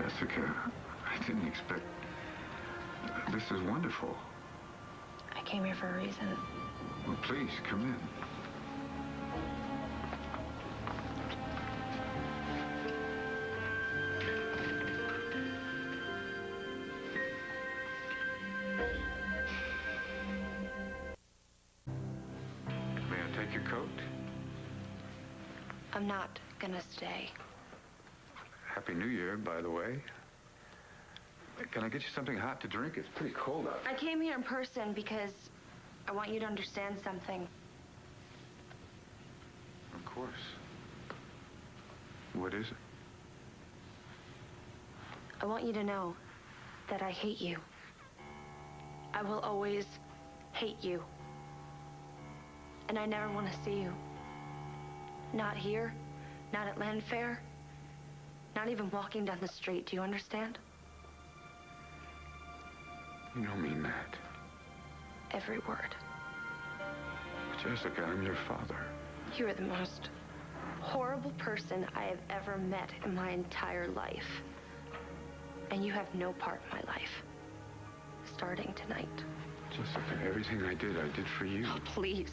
Jessica, I didn't expect... This is wonderful. I came here for a reason. Well, please, come in. May I take your coat? I'm not gonna stay. Happy New Year, by the way. Can I get you something hot to drink? It's pretty cold out. I came here in person because I want you to understand something. Of course. What is it? I want you to know that I hate you. I will always hate you. And I never want to see you. Not here, not at Llanfair, not even walking down the street. Do you understand? You don't mean that. Every word. Jessica, I'm your father. You are the most horrible person I have ever met in my entire life. And you have no part in my life. Starting tonight. Jessica, everything I did for you. Oh, please.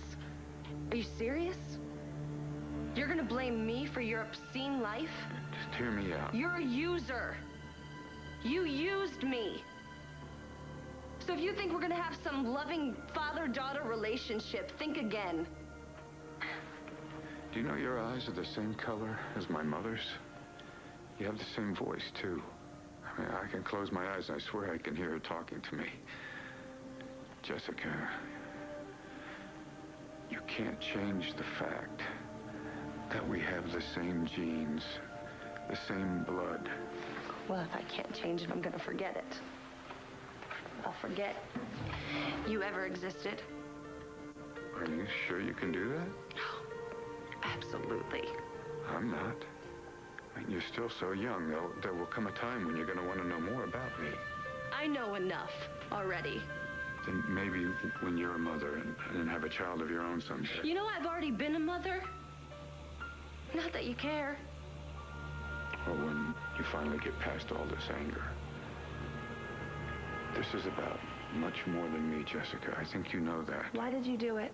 Are you serious? You're gonna blame me for your obscene life? Just hear me out. You're a user. You used me. So if you think we're gonna have some loving father-daughter relationship, think again. Do you know your eyes are the same color as my mother's? You have the same voice, too. I mean, I can close my eyes and I swear I can hear her talking to me. Jessica, you can't change the fact that we have the same genes, the same blood. Well, if I can't change it, I'm gonna forget it. I'll forget you ever existed. Are you sure you can do that? Absolutely. I'm not. I mean, you're still so young. There will come a time when you're going to want to know more about me. I know enough already. Then maybe when you're a mother and have a child of your own someday. You know, I've already been a mother. Not that you care. Or when you finally get past all this anger. This is about much more than me, Jessica. I think you know that. Why did you do it?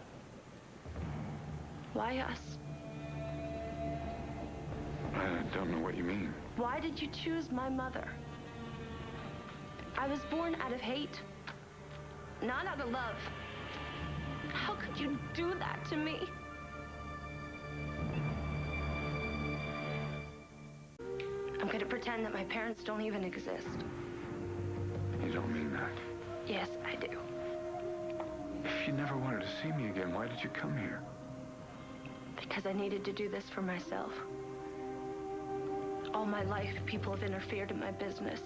Why us? I don't know what you mean. Why did you choose my mother? I was born out of hate, not out of love. How could you do that to me? I'm gonna pretend that my parents don't even exist. You don't mean that. Yes, I do. If you never wanted to see me again, why did you come here? Because I needed to do this for myself. All my life, people have interfered in my business.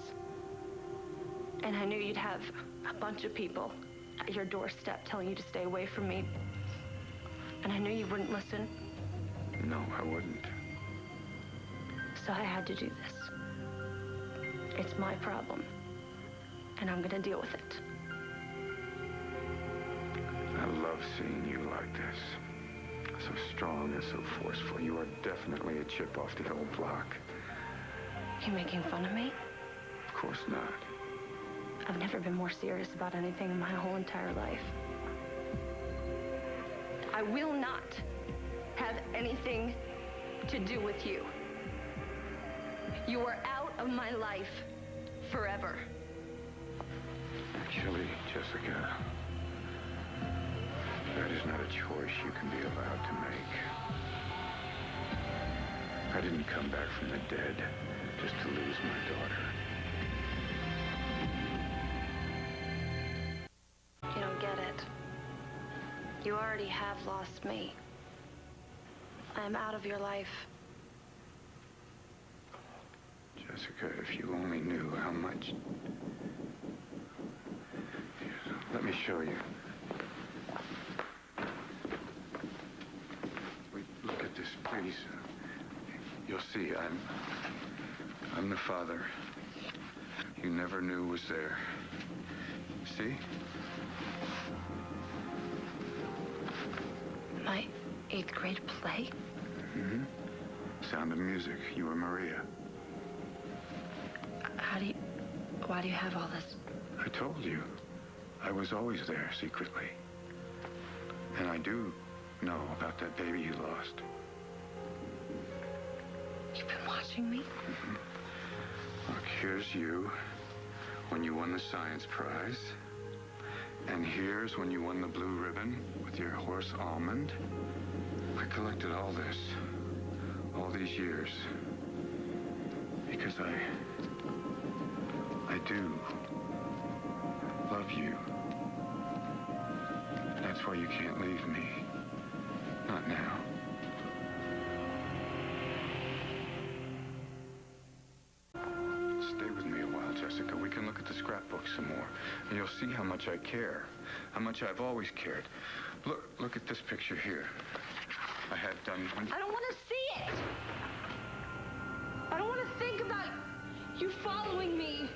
And I knew you'd have a bunch of people at your doorstep telling you to stay away from me. And I knew you wouldn't listen. No, I wouldn't. So I had to do this. It's my problem. And I'm gonna deal with it. I love seeing you like this. So strong and so forceful. You are definitely a chip off the old block. You making fun of me? Of course not. I've never been more serious about anything in my whole entire life. I will not have anything to do with you. You are out of my life forever. Actually, Jessica, that is not a choice you can be allowed to make. I didn't come back from the dead just to lose my daughter. You don't get it. You already have lost me. I'm out of your life. Jessica, if you only knew how much... Let me show you. Wait, look at this, please. You'll see, I'm the father you never knew was there. See? My 8th grade play? Mm-hmm. Sound of Music. You were Maria. Why do you have all this? I told you. I was always there, secretly. And I do know about that baby you lost. You've been watching me? Mm-hmm. Look, here's you when you won the science prize. And here's when you won the blue ribbon with your horse Almond. I collected all this, all these years, because I do love you. That's why you can't leave me. Not now. Stay with me a while, Jessica. We can look at the scrapbook some more. And you'll see how much I care. How much I've always cared. Look at this picture here. I had done... I don't want to see it! I don't want to think about you following me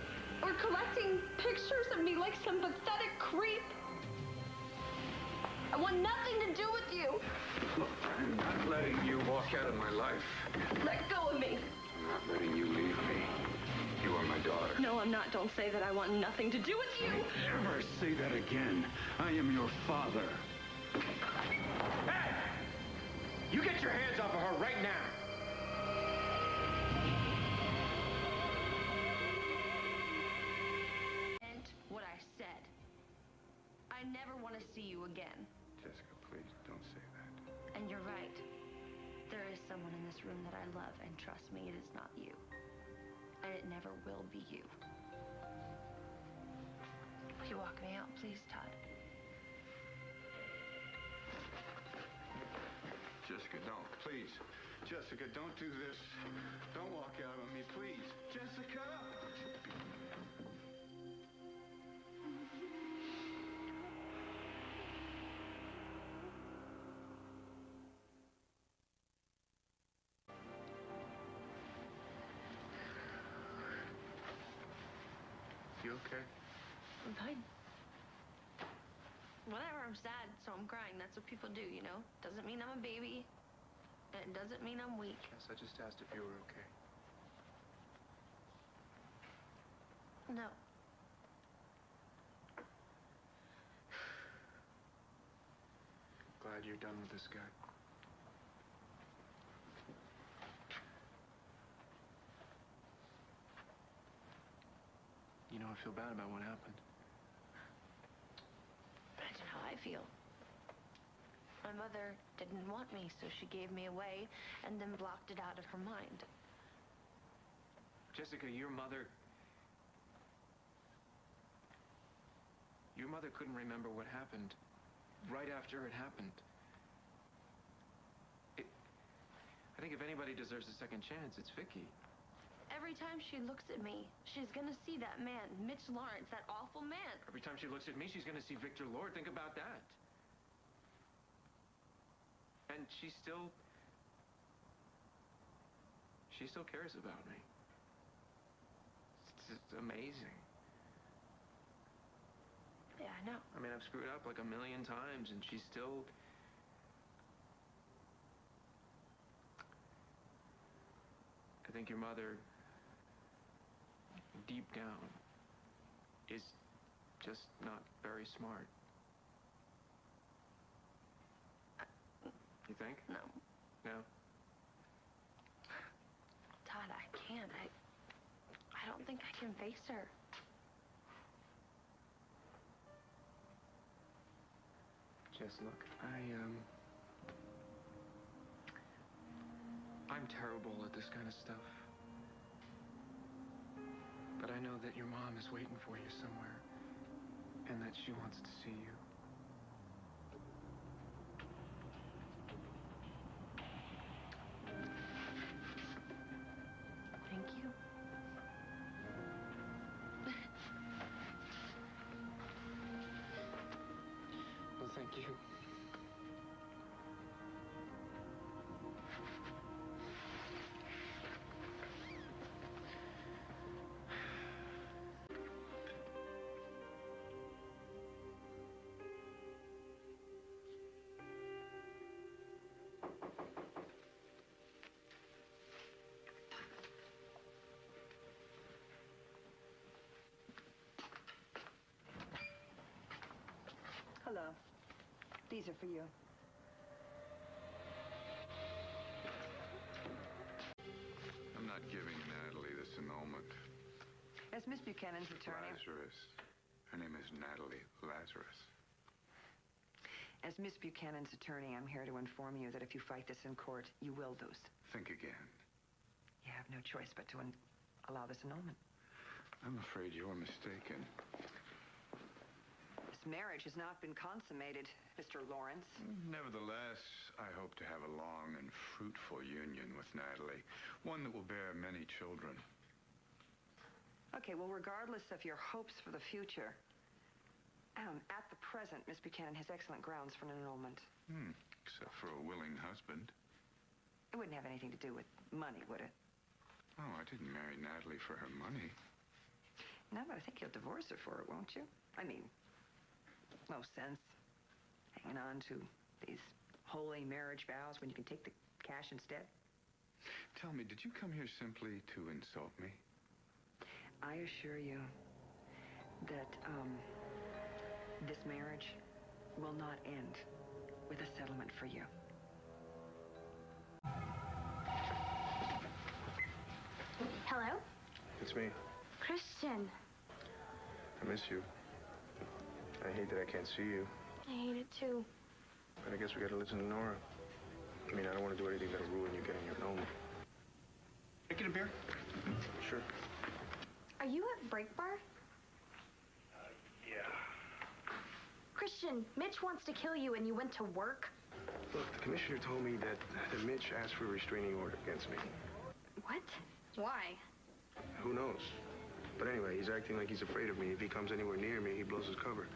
or collecting pictures of me like some pathetic creep. I want nothing to do with you. Look, I'm not letting you walk out of my life. Let go of me. I'm not letting you leave me. You are my daughter. No, I'm not. Don't say that. I want nothing to do with you. Don't ever say that again. I am your father. Hey! You get your hands off of her right now. And what I said. I never want to see you again. Jessica, please, don't say that. And you're right. There is someone in this room that I love, and trust me, it is not you. And it never will be you. Will you walk me out, please, Todd? Jessica, don't. Please. Jessica, don't do this. Don't walk out on me, please. Jessica! You okay? I'm fine. Whenever I'm sad, so I'm crying. That's what people do, you know? Doesn't mean I'm a baby. And it doesn't mean I'm weak. Yes, I just asked if you were okay. No. Glad you're done with this guy. You know, I feel bad about what happened. Imagine how I feel. My mother didn't want me, so she gave me away and then blocked it out of her mind. Jessica, your mother couldn't remember what happened right after it happened. I think if anybody deserves a second chance, it's Vicki. Every time she looks at me, she's gonna see that man, Mitch Lawrence, that awful man. Every time she looks at me, she's gonna see Victor Lord. Think about that. And she still cares about me. It's amazing. Yeah, I know. I mean, I've screwed up like a million times, and she's still... I think your mother, deep down, is just not very smart. You think? No. No? Todd, I can't. I don't think I can face her. Jess, look, I'm terrible at this kind of stuff. But I know that your mom is waiting for you somewhere, and that she wants to see you. Thank you. Well, thank you. these are for you. I'm not giving Natalie this annulment. As Miss Buchanan's attorney... Lazarus. Her name is Natalie Lazarus. As Miss Buchanan's attorney, I'm here to inform you that if you fight this in court, you will lose. Think again. You have no choice but to allow this annulment. I'm afraid you're mistaken. This marriage has not been consummated, Mr. Lawrence. Nevertheless, I hope to have a long and fruitful union with Natalie. One that will bear many children. Okay, well, regardless of your hopes for the future, at the present, Miss Buchanan has excellent grounds for an annulment. Except for a willing husband. It wouldn't have anything to do with money, would it? Oh, I didn't marry Natalie for her money. No, but I think you'll divorce her for it, won't you? I mean, no sense hanging on to these holy marriage vows when you can take the cash instead. Tell me, did you come here simply to insult me? I assure you that, this marriage will not end with a settlement for you. Hello? It's me. Cristian. I miss you. I hate that I can't see you. I hate it too. But I guess we gotta listen to Nora. I mean, I don't want to do anything that'll ruin you getting your annulment. Can I get a beer? Sure. Are you at Break Bar? Yeah. Cristian, Mitch wants to kill you and you went to work? Look, the commissioner told me that Mitch asked for a restraining order against me. What? Why? Who knows? But anyway, he's acting like he's afraid of me. If he comes anywhere near me, he blows his cover.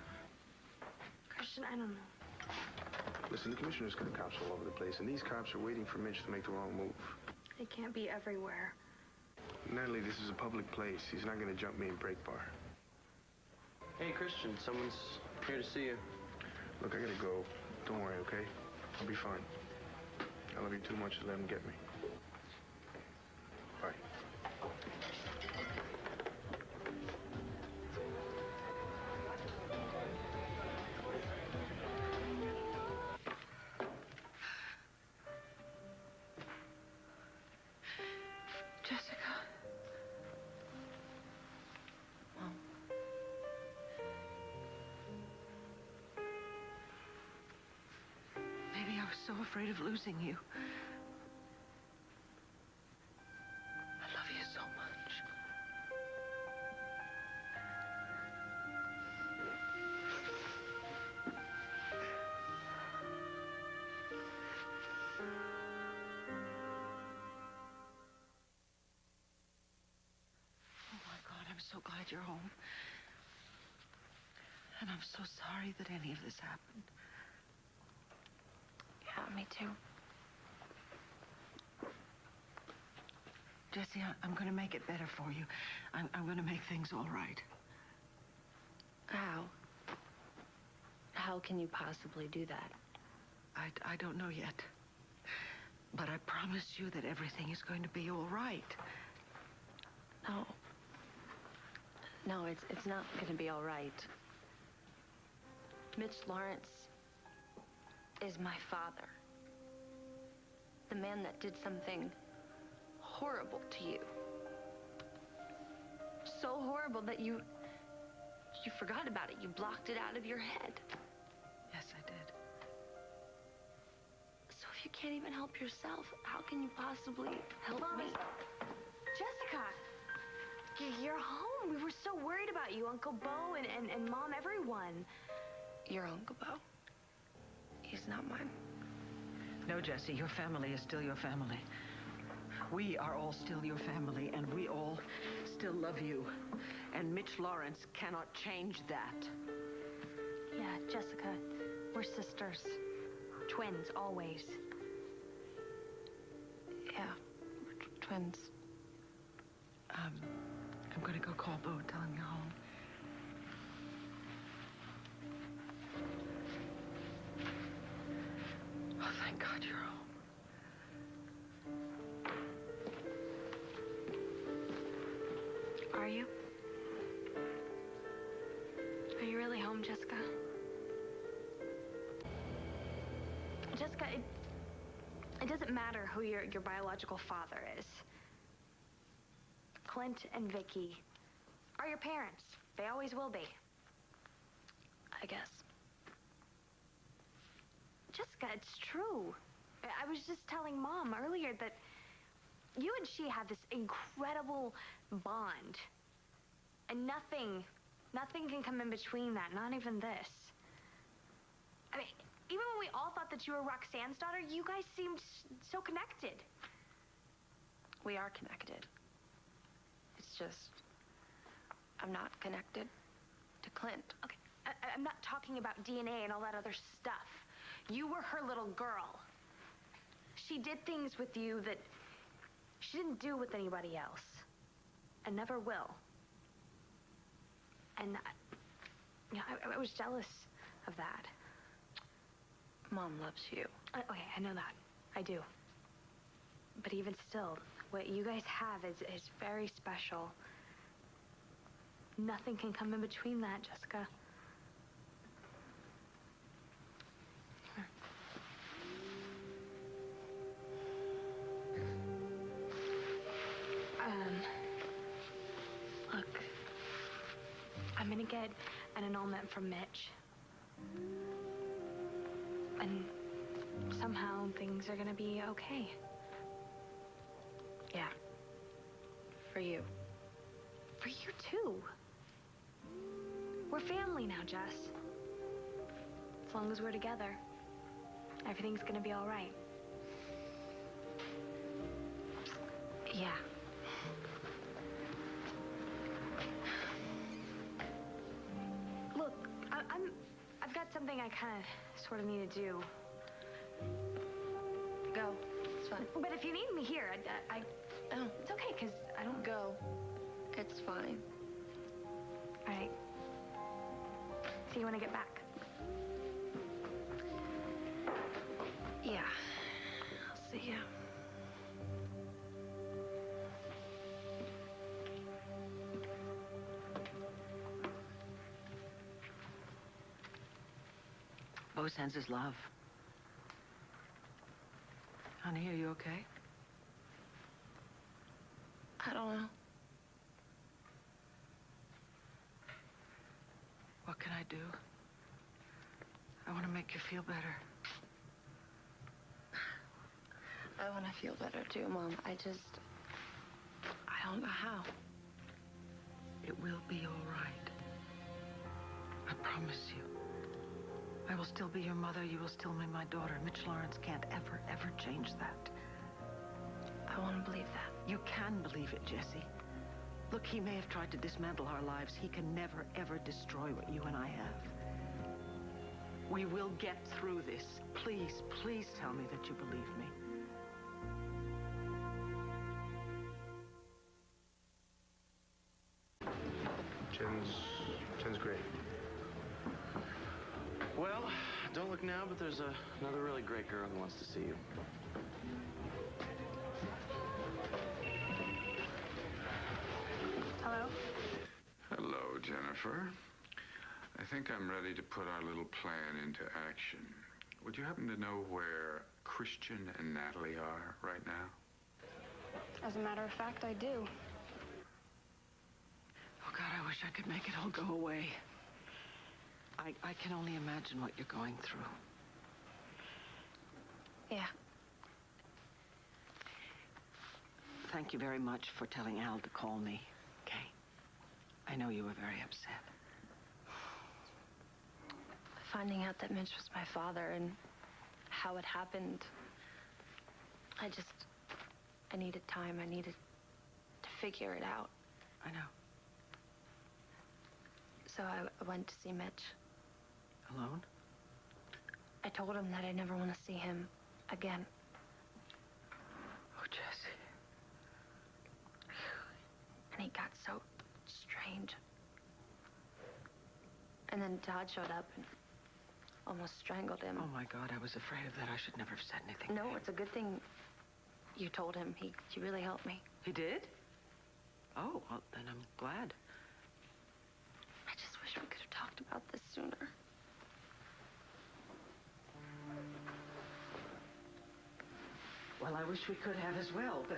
Cristian, I don't know. Listen, the commissioner's got cops all over the place, and these cops are waiting for Mitch to make the wrong move. They can't be everywhere. Natalie, this is a public place. He's not gonna jump me in Break Bar. Hey, Cristian, someone's here to see you. Look, I gotta go. Don't worry, okay? I'll be fine. I love you too much to let him get me. Bye. Jessica. Mom. Maybe I was so afraid of losing you. I love you so much. Oh my God, I'm so glad you're home. And I'm so sorry that any of this happened. Yeah, me too. Jesse, I'm going to make it better for you. I'm going to make things all right. How? How can you possibly do that? I don't know yet. But I promise you that everything is going to be all right. No. No, it's not going to be all right. Mitch Lawrence is my father. The man that did something horrible to you. So horrible that you forgot about it. You blocked it out of your head. Yes, I did. So if you can't even help yourself, how can you possibly help Mommy. me? Jessica, you're home. We were so worried about you, Uncle Bo and Mom, everyone. Your Uncle Bo. He's not mine. No, Jesse, your family is still your family. We are all still your family, and we all still love you. And Mitch Lawrence cannot change that. Yeah, Jessica, we're sisters. Twins, always. Yeah, we're twins. I'm going to go call Bo and tell him you're home. Oh, thank God you're home. Are you? Are you really home, Jessica? Jessica, it doesn't matter who your biological father is. Clint and Vicki are your parents. They always will be. I guess. Jessica, it's true. I was just telling Mom earlier that you and she have this incredible bond. And nothing can come in between that, not even this. I mean, even when we all thought that you were Roxanne's daughter, you guys seemed so connected. We are connected. It's just, I'm not connected to Clint. Okay, I'm not talking about DNA and all that other stuff. You were her little girl. She did things with you that she didn't do with anybody else. And never will. And I was jealous of that. Mom loves you. Okay, I know that. I do. But even still, what you guys have is very special. Nothing can come in between that, Jessica. Look, I'm gonna get an annulment from Mitch. And somehow things are gonna be okay. Yeah. For you. For you too. We're family now, Jess. As long as we're together, everything's gonna be all right. Yeah. Look, I've got something I kind of sort of need to do. Go. It's fine. But if you need me here, Oh, it's okay, because I don't... go. It's fine. All right. See you when I get back. Yeah. I'll see ya. Bo sends his love. Honey, are you okay? I don't know. What can I do? I want to make you feel better. I want to feel better too, Mom. I don't know how. It will be all right. I promise you. I will still be your mother. You will still be my daughter. Mitch Lawrence can't ever, ever change that. I want to believe that. You can believe it, Jessie. Look, he may have tried to dismantle our lives. He can never, ever destroy what you and I have. We will get through this. Please, please tell me that you believe me. Jen's great. Well, don't look now, but there's another really great girl who wants to see you. Hello? Hello, Jennifer. I think I'm ready to put our little plan into action. Would you happen to know where Cristian and Natalie are right now? As a matter of fact, I do. Oh, God, I wish I could make it all go away. I can only imagine what you're going through. Yeah. Thank you very much for telling Al to call me, okay? I know you were very upset. Finding out that Mitch was my father and how it happened, I needed time. I needed to figure it out. I know. So I went to see Mitch. Alone? I told him that I never want to see him again. Oh, Jessie. And he got so strange. And then Todd showed up and almost strangled him. Oh, my God, I was afraid of that. I should never have said anything. No, it's a good thing you told him. He really helped me. He did? Oh, well, then I'm glad. I just wish we could have talked about this sooner. Well, I wish we could have as well, but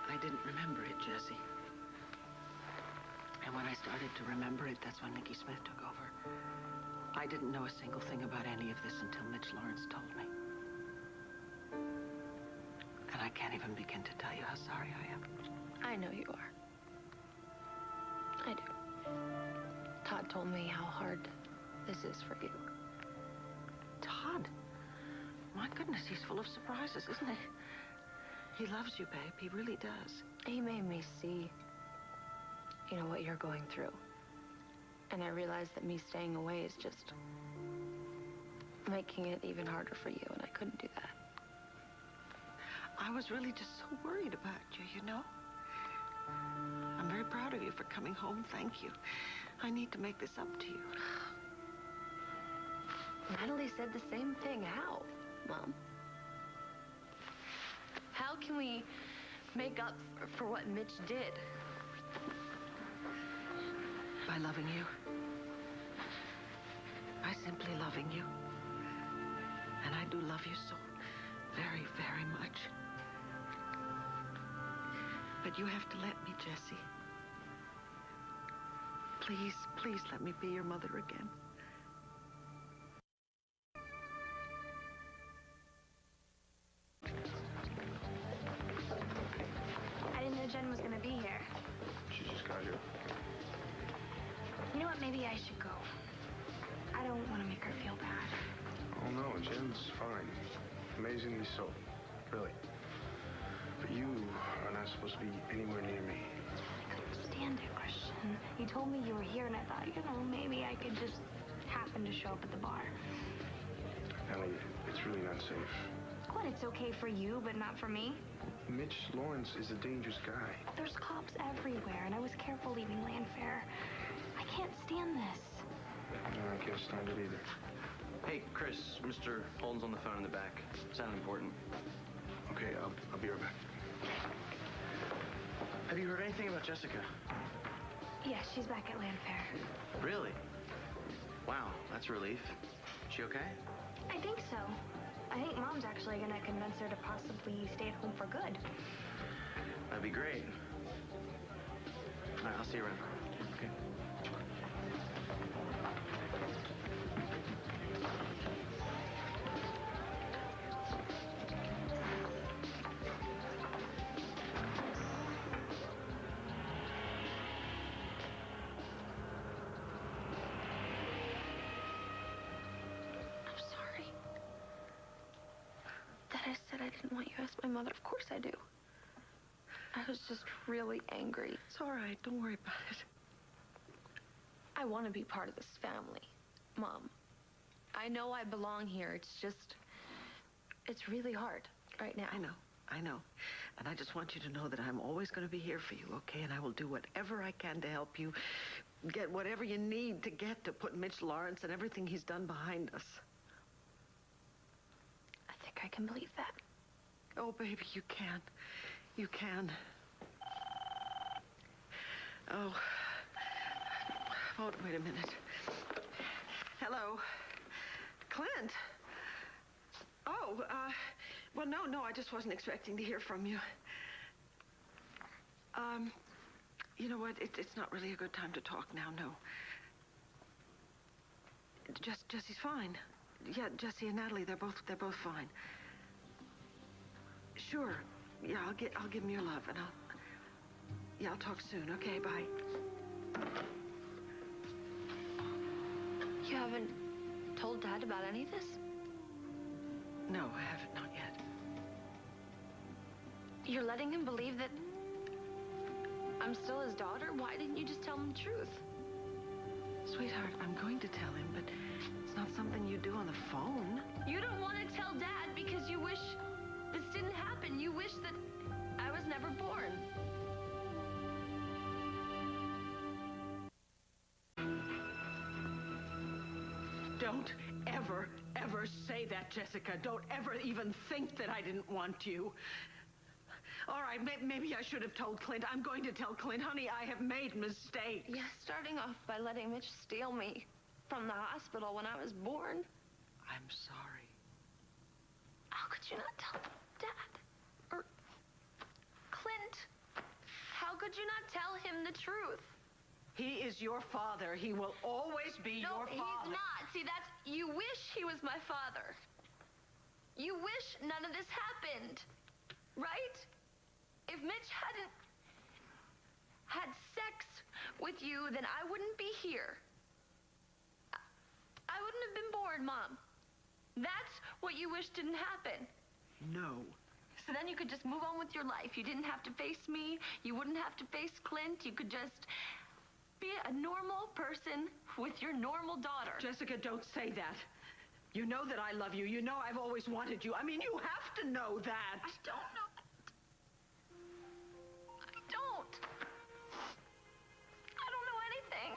I didn't remember it, Jesse. And when I started to remember it, that's when Mickey Smith took over. I didn't know a single thing about any of this until Mitch Lawrence told me. And I can't even begin to tell you how sorry I am. I know you are. I do. Todd told me how hard this is for you. Todd? My goodness, he's full of surprises, isn't he? He loves you, babe. He really does. He made me see, what you're going through. And I realized that me staying away is just making it even harder for you, and I couldn't do that. I was really just so worried about you, I'm very proud of you for coming home. Thank you. I need to make this up to you. Natalie said the same thing. How, Mom? How can we make up for what Mitch did? By loving you. By simply loving you. And I do love you so very, very much. But you have to let me, Jessie. Please, please let me be your mother again. I didn't know Jen was gonna be here. She just got here. You know what? Maybe I should go. I don't want to make her feel bad. Oh, no, Jen's fine. Amazingly so. Really. But you are not supposed to be anywhere near me. I couldn't stand it, Cristian. You told me you were here, and I thought, maybe I could just happen to show up at the bar. Ellie, it's really not safe. What? It's okay for you, but not for me? Mitch Lawrence is a dangerous guy. There's cops everywhere, and I was careful leaving llanfair. I can't stand this. No, I can't stand it either. Hey, Chris, Mr. Holden's on the phone in the back. Sound important. Okay, I'll be right back. Have you heard anything about Jessica? Yeah, she's back at llanfair. Really? Wow, that's a relief. She okay? I think so. I think Mom's actually gonna convince her to possibly stay at home for good. That'd be great. All right, I'll see you around. Okay. I said I didn't want you to ask my mother. Of course I do. I was just really angry. It's all right. Don't worry about it. I want to be part of this family, Mom. I know I belong here. It's really hard right now. I know. And I just want you to know that I'm always going to be here for you, okay? And I will do whatever I can to help you get whatever you need to get to put Mitch Lawrence and everything he's done behind us. I think I can believe that. Oh, baby, you can. You can. Oh, wait a minute. Hello. Clint. Oh, well, no, I just wasn't expecting to hear from you. You know what? It's not really a good time to talk now, no. Jessie's fine. Yeah, Jessie and Natalie, they're both fine. Sure. Yeah, I'll give them your love, and I'll talk soon. Okay, bye. You haven't told Dad about any of this? No, I haven't, not yet. You're letting him believe that I'm still his daughter? Why didn't you just tell him the truth? Sweetheart, I'm going to tell him, but it's not something you do on the phone. You don't want to tell Dad because you wish this didn't happen. You wish that I was never born. Don't ever say that, Jessica. Don't ever even think that I didn't want you. All right, maybe I should have told Clint. I'm going to tell Clint. Honey, I have made mistakes. Yeah, starting off by letting Mitch steal me from the hospital when I was born. I'm sorry. How could you not tell Dad? Or Clint? How could you not tell him the truth? He is your father. He will always be your father. No, he's not. See, you wish he was my father. You wish none of this happened, right? If Mitch hadn't had sex with you, then I wouldn't be here. I wouldn't have been born, Mom. That's what you wish didn't happen. No. So then you could just move on with your life. You didn't have to face me. You wouldn't have to face Clint. You could just be a normal person with your normal daughter. Jessica, don't say that. You know that I love you. You know I've always wanted you. I mean, you have to know that. I don't know that. I don't. I don't know anything.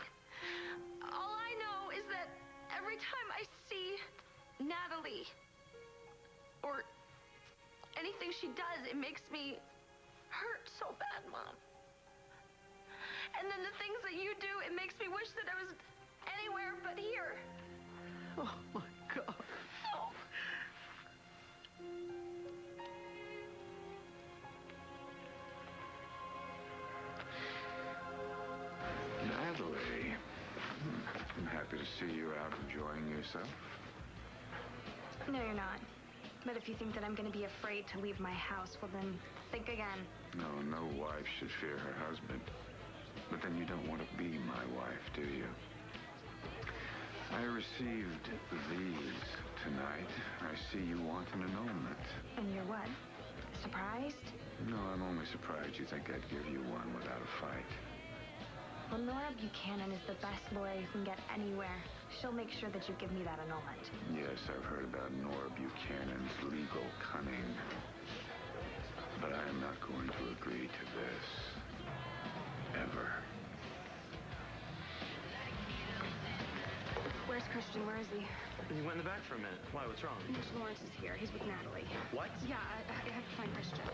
All I know is that every time I see Natalie or anything she does, it makes me hurt so bad, Mom. And then the things that you do, it makes me wish that I was anywhere but here. Oh, my God. Oh. Natalie, I'm happy to see you out enjoying yourself. No, you're not. But if you think that I'm going to be afraid to leave my house, well then, think again. No wife should fear her husband. But then you don't want to be my wife, do you? I received these tonight. I see you want an annulment. And you're what? Surprised? No, I'm only surprised you think I'd give you one without a fight. Well, Nora Buchanan is the best lawyer you can get anywhere. She'll make sure that you give me that annulment. Yes, I've heard about Nora Buchanan's legal cunning. But I am not going to agree to this. Ever. Where's Cristian? Where is he? He went in the back for a minute. Why? What's wrong? Mitch Lawrence is here. He's with Natalie. What? Yeah, I have to find Cristian.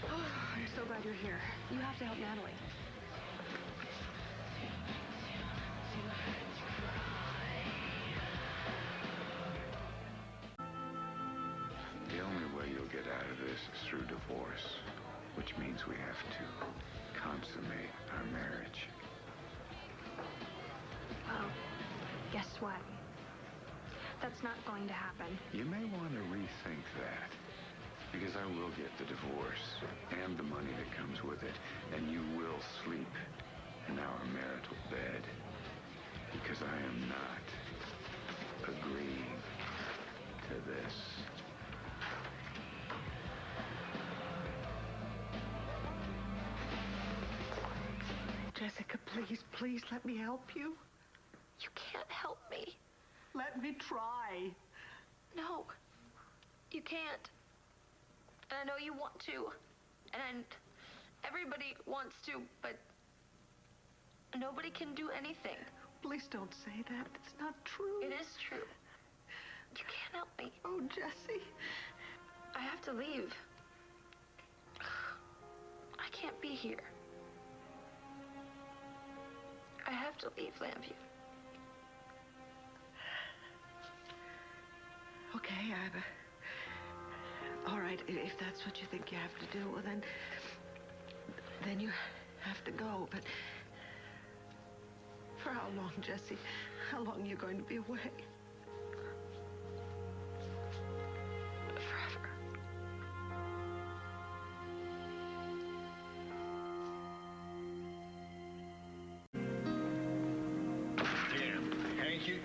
Oh, I'm so glad you're here. You have to help Natalie. The only way you'll get out of this is through divorce, which means we have to consummate our marriage. Well, guess what? That's not going to happen. You may want to rethink that, because I will get the divorce and the money that comes with it, and you will sleep in our marital bed, because I am not agreeing to this. Jessica, please let me help you. You can't help me. Let me try. No, you can't. And I know you want to. And everybody wants to, but nobody can do anything. Please don't say that. It's not true. It is true. You can't help me. Oh, Jessie. I have to leave. I can't be here. I have to leave Llanview. Okay, all right, if that's what you think you have to do, well, then you have to go, but for how long, Jessie? How long are you going to be away? Forever. Damn, Hank,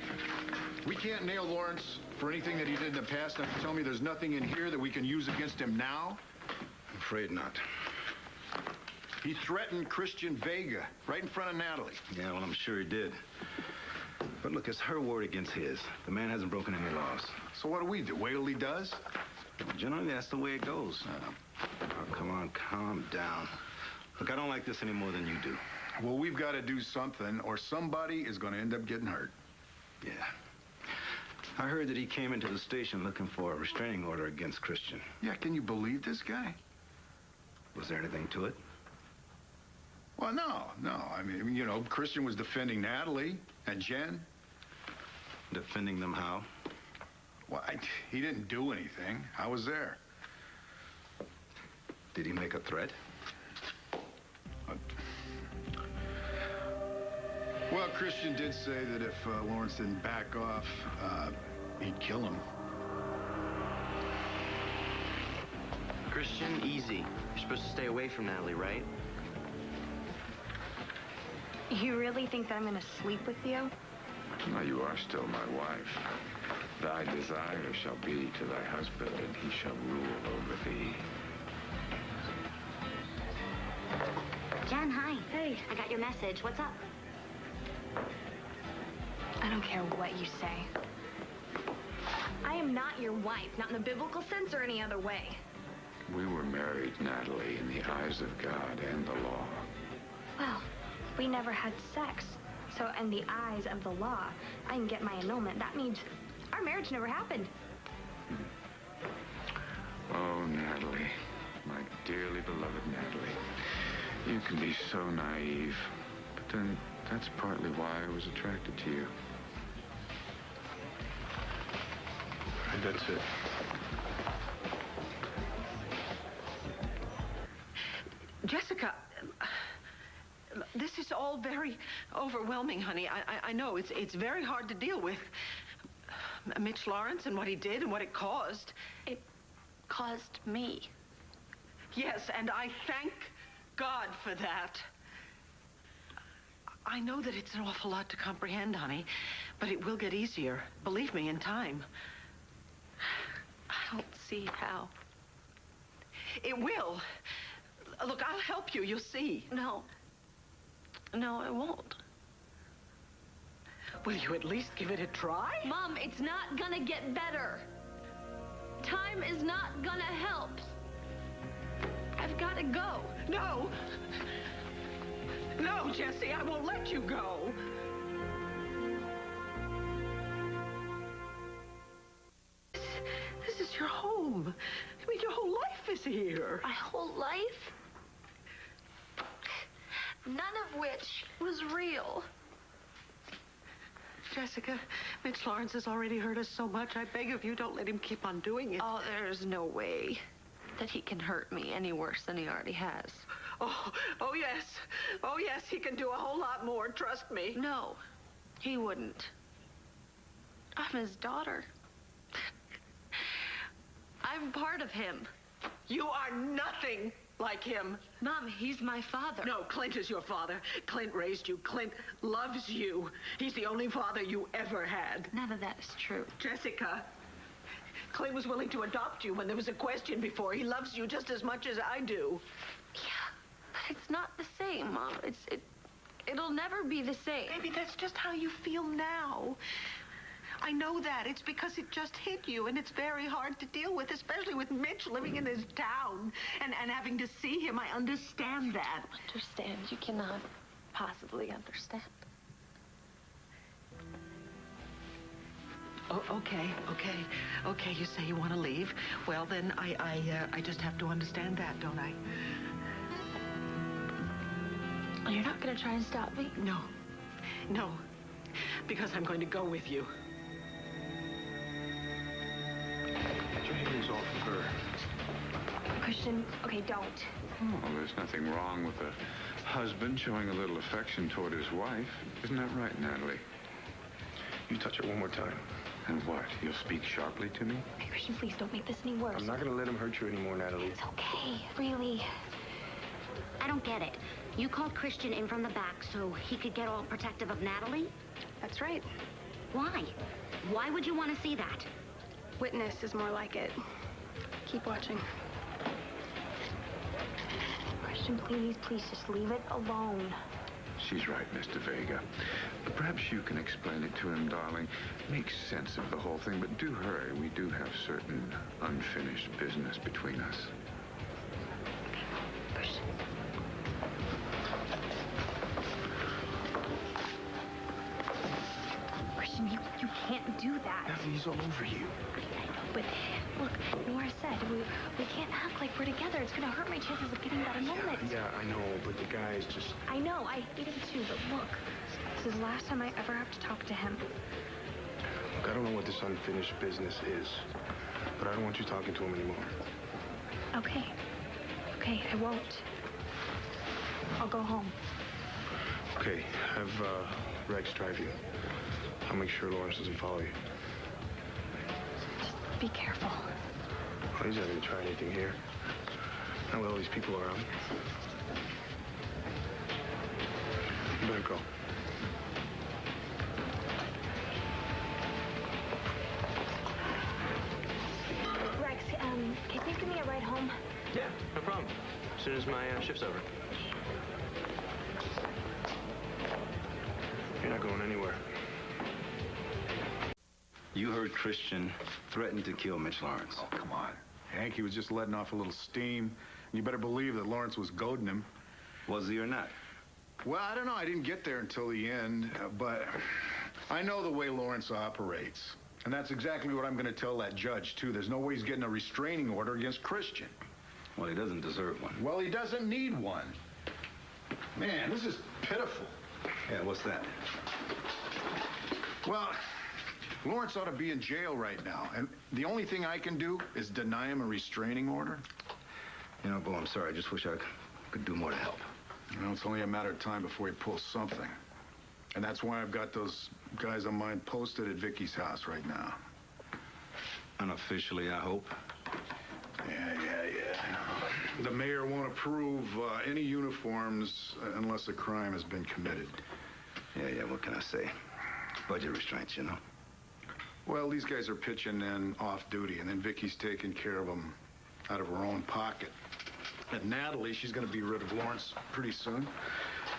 we can't nail Lawrence for anything that he did in the past. Now, you tell me there's nothing in here that we can use against him now? I'm afraid not. He threatened Cristian Vega right in front of Natalie. Yeah, well, I'm sure he did. But look, it's her word against his. The man hasn't broken any laws. So what do we do? Wait till he does? Well, generally, that's the way it goes. Oh, come on, calm down. Look, I don't like this any more than you do. Well, we've got to do something, or somebody is going to end up getting hurt. Yeah. I heard that he came into the station looking for a restraining order against Cristian. Yeah, can you believe this guy? Was there anything to it? Well, no. I mean, you know, Cristian was defending Natalie and Jen. Defending them how? Well, he didn't do anything. I was there. Did he make a threat? Well, Cristian did say that if Lawrence didn't back off, he'd kill him. Cristian, easy. You're supposed to stay away from Natalie, right? You really think that I'm gonna sleep with you? Now you are still my wife. Thy desire shall be to thy husband, and he shall rule over thee. Jen, hi. Hey. I got your message. What's up? I don't care what you say. I am not your wife, not in the biblical sense or any other way. We were married, Natalie, in the eyes of God and the law. Well, we never had sex. So in the eyes of the law, I can get my annulment. That means our marriage never happened. Oh, Natalie, my dearly beloved Natalie. You can be so naive, but then that's partly why I was attracted to you. And that's it. Jessica, this is all very overwhelming, honey. I know it's very hard to deal with. Mitch Lawrence and what he did and what it caused. It caused me. Yes, and I thank God for that. I know that it's an awful lot to comprehend, honey, but it will get easier. Believe me, in time. I don't see how. It will. Look, I'll help you. You'll see. No. No, I won't. Will you at least give it a try? Mom, it's not gonna get better. Time is not gonna help. I've gotta go. No. No, Jessie, I won't let you go. This is your home. I mean, your whole life is here. My whole life? None of which was real. Jessica, Mitch Lawrence has already hurt us so much. I beg of you, don't let him keep on doing it. Oh, there's no way that he can hurt me any worse than he already has. Oh, yes. Oh, yes, he can do a whole lot more, trust me. No, he wouldn't. I'm his daughter. I'm part of him. You are nothing like him. Mom, he's my father. No, Clint is your father. Clint raised you. Clint loves you. He's the only father you ever had. None of that is true. Jessica, Clint was willing to adopt you when there was a question before. He loves you just as much as I do. Yeah, but it's not the same, Mom. It'll never be the same. Maybe that's just how you feel now. I know that. It's because it just hit you, and it's very hard to deal with, especially with Mitch living in this town and having to see him. I understand that. Understand? You cannot possibly understand. Oh, okay. You say you want to leave. Well, then I just have to understand that, don't I? You're not going to try and stop me? No. Because I'm going to go with you. Get your hands off of her. Cristian, okay, don't. Oh, there's nothing wrong with a husband showing a little affection toward his wife. Isn't that right, Natalie? You touch her one more time. And what? You'll speak sharply to me? Okay, Cristian, please don't make this any worse. I'm not going to let him hurt you anymore, Natalie. It's okay, really. I don't get it. You called Cristian in from the back so he could get all protective of Natalie? That's right. Why? Why would you want to see that? Witness is more like it. Keep watching. Cristian, please just leave it alone. She's right, Mr. Vega. Perhaps you can explain it to him, darling. Make sense of the whole thing, but do hurry. We do have certain unfinished business between us. Cristian. Cristian, you can't do that. Natalie, he's all over you. I know, but look, Nora said we can't act like we're together. It's gonna hurt my chances of getting that annulment. Yeah, I know, but the guy's just... I know, I hate him too, but look, this is the last time I ever have to talk to him. Look, I don't know what this unfinished business is, but I don't want you talking to him anymore. Okay. Okay, I won't. I'll go home. Okay, have Rex drive you. I'll make sure Lawrence doesn't follow you. Just be careful. Well, he's not going to try anything here. Not with all these people around. You better go. Rex, can you give me a ride home? Yeah, no problem. As soon as my shift's over. You're not going anywhere. You heard Cristian threaten to kill Mitch Lawrence. Oh, come on. Hank, he was just letting off a little steam. You better believe that Lawrence was goading him. Was he or not? Well, I don't know. I didn't get there until the end, but I know the way Lawrence operates. And that's exactly what I'm going to tell that judge, too. There's no way he's getting a restraining order against Cristian. Well, he doesn't deserve one. Well, he doesn't need one. Man, this is pitiful. Yeah, what's that? Well, Lawrence ought to be in jail right now, and the only thing I can do is deny him a restraining order. You know, Bo, I'm sorry. I just wish I could do more to help. You know, it's only a matter of time before he pulls something. And that's why I've got those guys of mine posted at Vicki's house right now. Unofficially, I hope. Yeah. The mayor won't approve any uniforms unless a crime has been committed. Yeah, what can I say? Budget restraints, you know. Well, these guys are pitching in off duty, and then Vicki's taking care of them out of her own pocket. And Natalie, she's going to be rid of Lawrence pretty soon.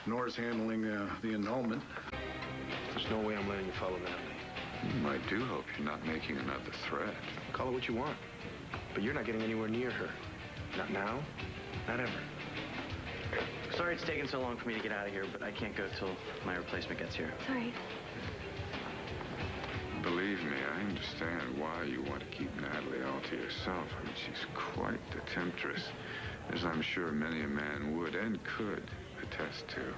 Nora's handling the annulment. There's no way I'm letting you follow Natalie. I do hope you're not making another threat. Call it what you want. But you're not getting anywhere near her. Not now, not ever. Sorry it's taken so long for me to get out of here, but I can't go till my replacement gets here. Sorry. Believe me, I understand why you want to keep Natalie all to yourself. I mean, she's quite the temptress, as I'm sure many a man would and could attest to.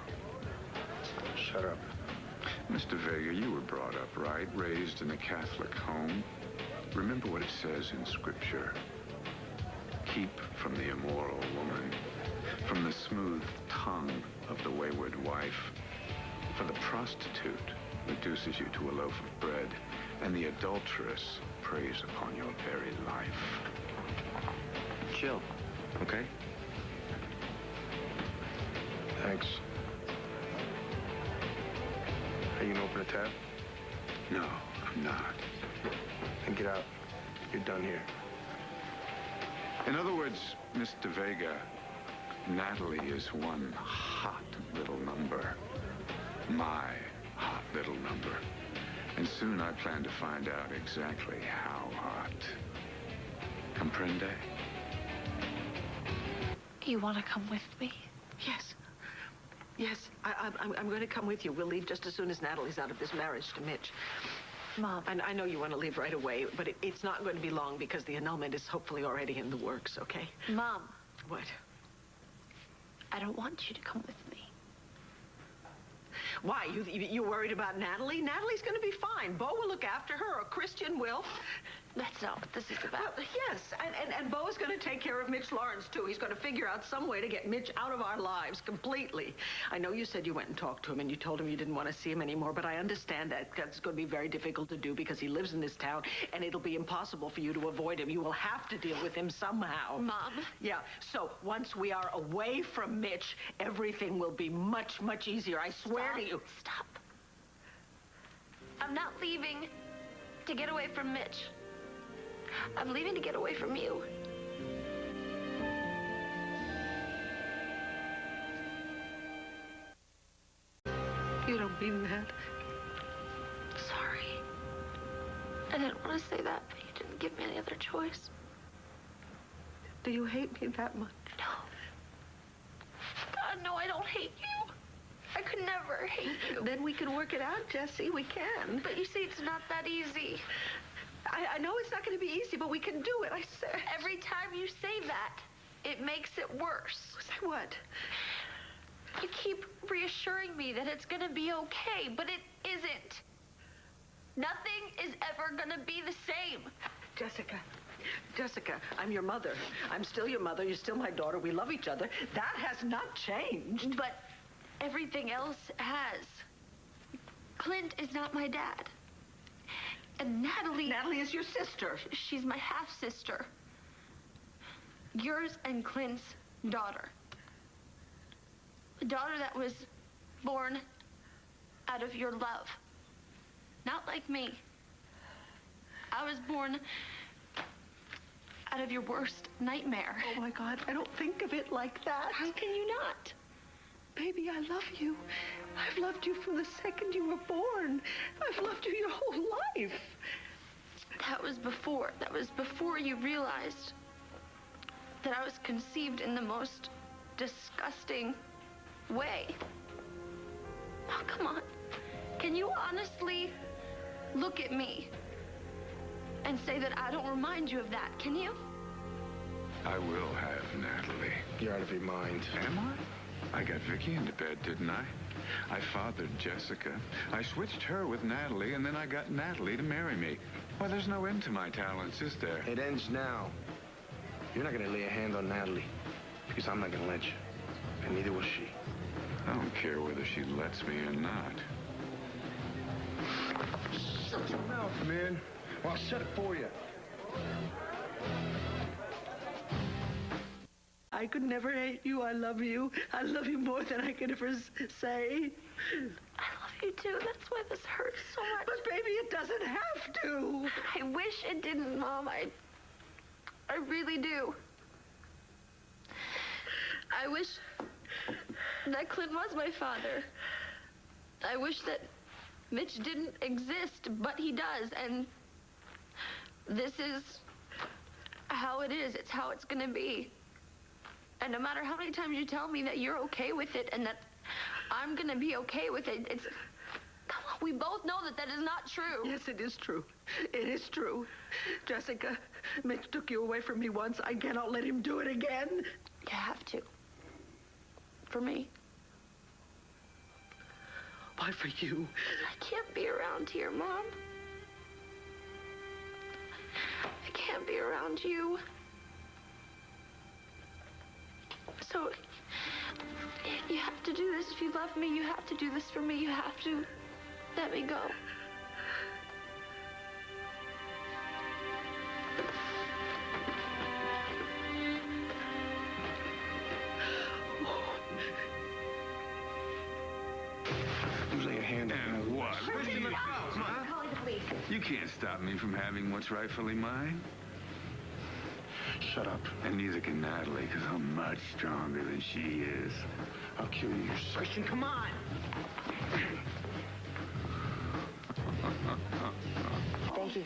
Shut up. Mr. Vega, you were brought up right, raised in a Catholic home. Remember what it says in Scripture. Keep from the immoral woman, from the smooth tongue of the wayward wife. For the prostitute reduces you to a loaf of bread, and the adulteress preys upon your very life. Chill, okay? Thanks. Are you gonna open a tab? No, I'm not. Then get out. You're done here. In other words, Mr. Vega, Natalie is one hot little number. My hot little number. And soon I plan to find out exactly how hot. Comprende? You want to come with me? Yes. Yes, I'm going to come with you. We'll leave just as soon as Natalie's out of this marriage to Mitch. Mom. And I know you want to leave right away, but it's not going to be long because the annulment is hopefully already in the works, okay? Mom. What? I don't want you to come with me. Why? You worried about Natalie? Natalie's going to be fine. Bo will look after her, or Cristian will. That's not what this is about. Well, yes, and Bo is going to take care of Mitch Lawrence, too. He's going to figure out some way to get Mitch out of our lives completely. I know you said you went and talked to him, and you told him you didn't want to see him anymore, but I understand that that's going to be very difficult to do because he lives in this town, and it'll be impossible for you to avoid him. You will have to deal with him somehow. Mom. Yeah, so once we are away from Mitch, everything will be much, much easier. I swear to you. Stop. I'm not leaving to get away from Mitch. I'm leaving to get away from you. You don't mean that. Sorry. I didn't want to say that, but you didn't give me any other choice. Do you hate me that much? No. God, no, I don't hate you. I could never hate you. Then we can work it out, Jessie. We can. But you see, it's not that easy. I know it's not going to be easy, but we can do it, I said. Every time you say that, it makes it worse. Say what? You keep reassuring me that it's going to be okay, but it isn't. Nothing is ever gonna be the same. Jessica, I'm your mother. I'm still your mother. You're still my daughter. We love each other. That has not changed. But everything else has. Clint is not my dad. And Natalie is your sister. She's my half-sister. Yours and Clint's daughter. A daughter that was born out of your love. Not like me. I was born out of your worst nightmare. Oh, my God, I don't think of it like that. How can you not? Baby, I love you. I've loved you from the second you were born. I've loved you your whole life. That was before you realized that I was conceived in the most disgusting way. Oh, come on. Can you honestly look at me and say that I don't remind you of that, can you? I will have Natalie. You're out of your mind. Am I? I got Vicki into bed, didn't I? I fathered Jessica. I switched her with Natalie, and then I got Natalie to marry me. Well, there's no end to my talents, is there? It ends now. You're not going to lay a hand on Natalie, because I'm not going to let you. And neither will she. I don't care whether she lets me or not. Shut your mouth, man. Well, I'll shut it for you. I could never hate you. I love you. I love you more than I could ever say. I love you too. That's why this hurts so much. But baby, it doesn't have to. I wish it didn't, Mom. I really do. I wish that Clint was my father. I wish that Mitch didn't exist, but he does, and this is how it is. It's how it's gonna be. And no matter how many times you tell me that you're okay with it and that I'm gonna be okay with it, it's... Come on, we both know that that is not true. Yes, it is true. It is true. Jessica, Mitch took you away from me once. I cannot let him do it again. You have to. For me. Why for you? I can't be around here, Mom. I can't be around you. So, you have to do this. If you love me, you have to do this for me. You have to let me go. You lay a hand on And me. what? Calling the police. You can't stop me from having what's rightfully mine. Shut up. And neither can Natalie, because I'm much stronger than she is. I'll kill you, you Cristian, come on. Thank you.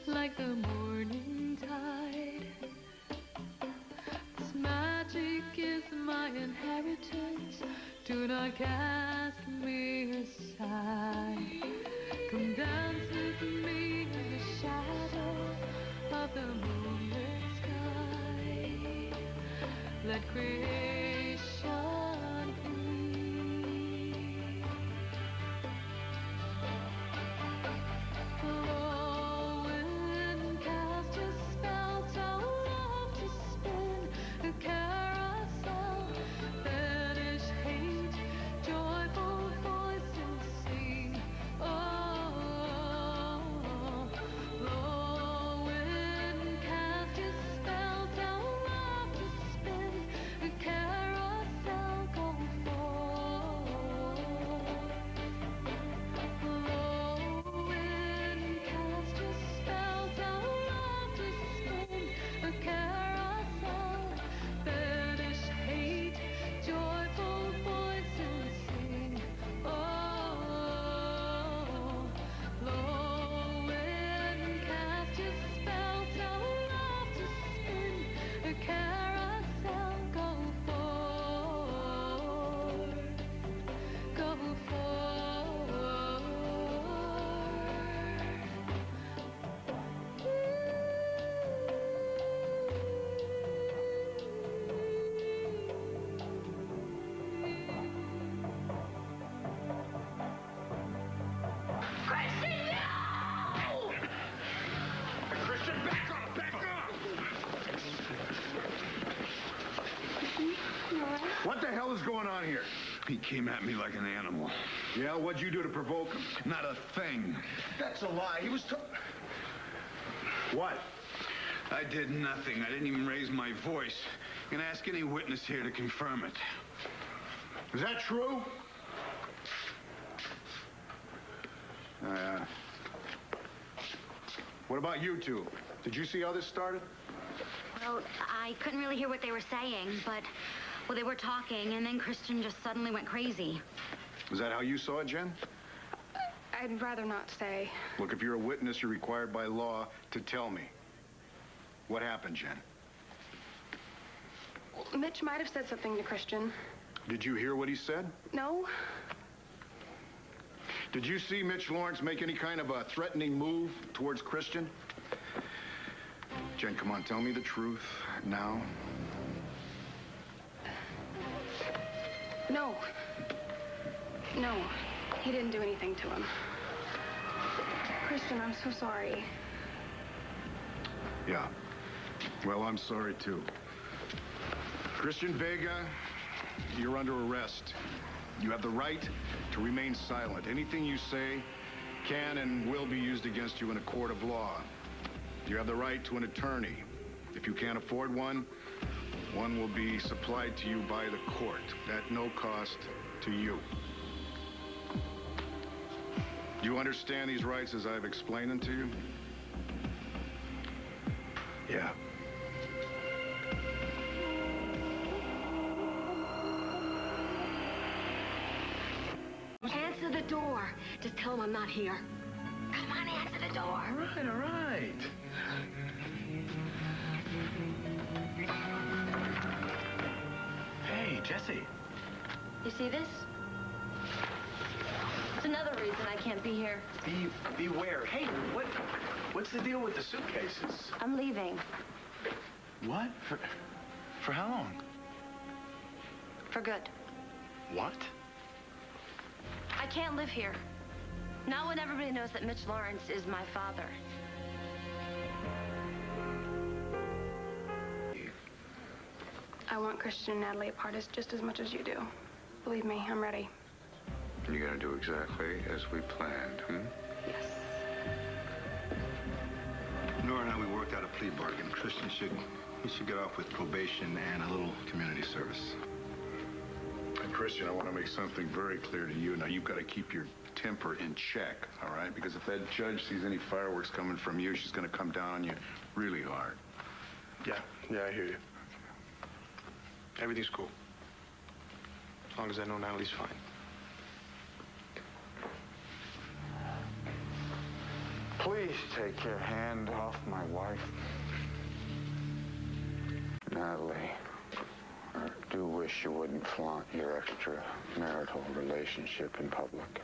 Like the morning tide, this magic is my inheritance. Do not cast me aside. Come dance with me in the shadow of the moonlit sky. Let creation breathe. Okay. He came at me like an animal. Yeah, what'd you do to provoke him? Not a thing. That's a lie. He was What? I did nothing. I didn't even raise my voice. You can ask any witness here to confirm it. Is that true? What about you two? Did you see how this started? Well, I couldn't really hear what they were saying, but, well, they were talking, and then Cristian just suddenly went crazy. Is that how you saw it, Jen? I'd rather not say. Look, if you're a witness, you're required by law to tell me. What happened, Jen? Well, Mitch might have said something to Cristian. Did you hear what he said? No. Did you see Mitch Lawrence make any kind of a threatening move towards Cristian? Jen, come on, tell me the truth now. No. No, he didn't do anything to him. Cristian, I'm so sorry. Yeah. Well, I'm sorry, too. Cristian Vega, you're under arrest. You have the right to remain silent. Anything you say can and will be used against you in a court of law. You have the right to an attorney. If you can't afford one, one will be supplied to you by the court at no cost to you. Do you understand these rights as I've explained them to you? Yeah. Answer the door. Just tell him I'm not here. Come on, answer the door. All right. Hey, Jesse. You see this? It's another reason I can't be here. Beware. Hey, what's the deal with the suitcases? I'm leaving. What? For how long? For good. What? I can't live here. Not when everybody knows that Mitch Lawrence is my father. I want Cristian and Natalie apart just as much as you do. Believe me, I'm ready. You're gonna do exactly as we planned, Yes. Nora and I, we worked out a plea bargain. Cristian should get off with probation and a little community service. And Cristian, I want to make something very clear to you. Now, you've got to keep your temper in check, all right? Because if that judge sees any fireworks coming from you, she's going to come down on you really hard. Yeah, I hear you. Everything's cool. As long as I know Natalie's fine. Please take your hand off my wife. Natalie, I do wish you wouldn't flaunt your extramarital relationship in public.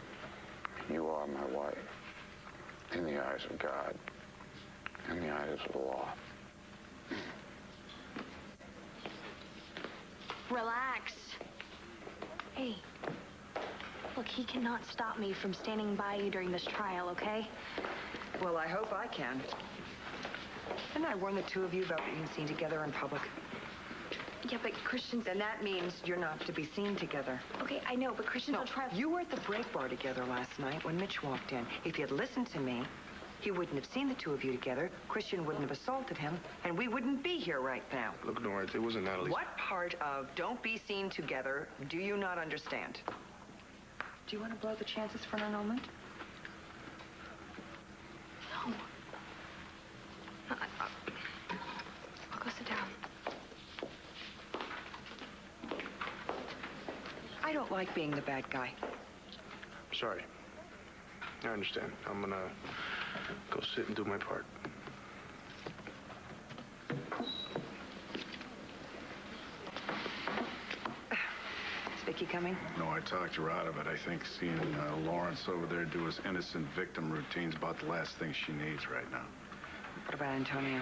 You are my wife, in the eyes of God, in the eyes of the law. Relax. Hey, look, he cannot stop me from standing by you during this trial, okay? Well, I hope I can. Didn't I warn the two of you about being seen together in public? Yeah, but Cristian's... And that means you're not to be seen together. Okay, I know, but Cristian's on trial... You were at the break bar together last night when Mitch walked in. If you had listened to me, he wouldn't have seen the two of you together, Cristian wouldn't have assaulted him, and we wouldn't be here right now. Look, Nora, it wasn't Natalie's... What part of don't be seen together do you not understand? Do you want to blow the chances for an annulment? No. I'll go sit down. I don't like being the bad guy. Sorry. I understand. I'm gonna go sit and do my part. Is Vicki coming? No, I talked her out of it. I think seeing Lawrence over there do his innocent victim routine's about the last thing she needs right now. What about Antonio?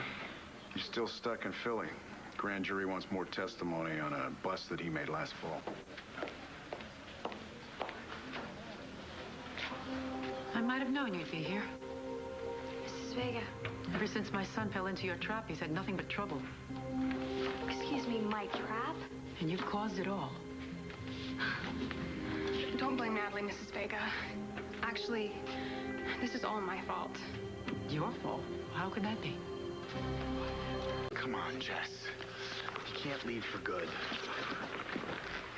He's still stuck in Philly. Grand jury wants more testimony on a bust that he made last fall. I might have known you'd be here. Mrs. Vega. Ever since my son fell into your trap, he's had nothing but trouble. Excuse me, my trap? And you've caused it all. Don't blame Natalie, Mrs. Vega. Actually, this is all my fault. Your fault? How could that be? Come on, Jess. You can't leave for good.